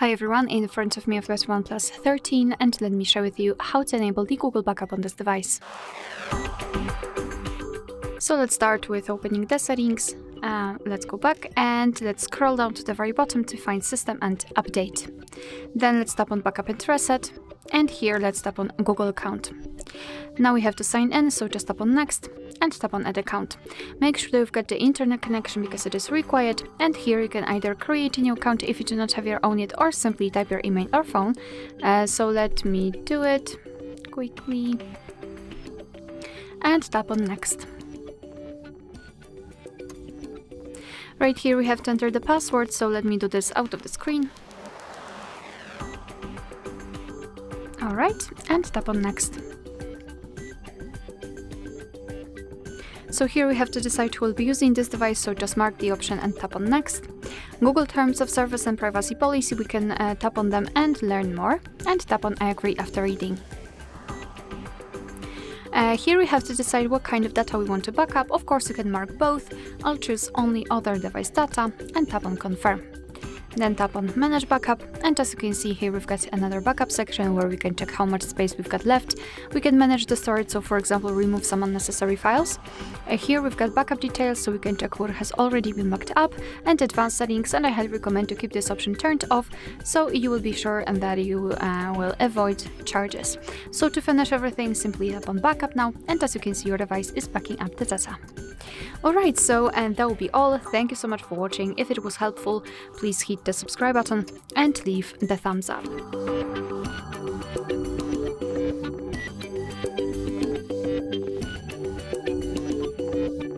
Hi everyone, in front of me I've got OnePlus 13 and let me share with you how to enable the Google backup on this device. So let's start with opening the settings. Let's go back and let's scroll down to the very bottom to find System and Update. Then let's tap on Backup and Reset, and here let's tap on Google account. Now we have to sign in, so just tap on Next and tap on Add Account. Make sure that you've got the internet connection because it is required, and here you can either create a new account if you do not have your own yet, or simply type your email or phone. So let me do it quickly and tap on Next. Right here we have to enter the password, so let me do this out of the screen. Alright, and tap on Next. So here we have to decide who will be using this device, so just mark the option and tap on Next. Google Terms of Service and Privacy Policy, we can tap on them and learn more, and tap on I agree after reading. Here we have to decide what kind of data we want to backup. Of course you can mark both. I'll choose only other device data and tap on Confirm. Then tap on Manage Backup, and as you can see here we've got another backup section where we can check how much space we've got left. We can manage the storage, so for example remove some unnecessary files. Here we've got backup details, so we can check what has already been backed up, and advanced settings, and I highly recommend to keep this option turned off so you will be sure and that you will avoid charges. So to finish everything, simply tap on Backup now, and as you can see your device is backing up the data. Alright, so and that will be all. Thank you so much for watching. If it was helpful, please hit the subscribe button and leave the thumbs up.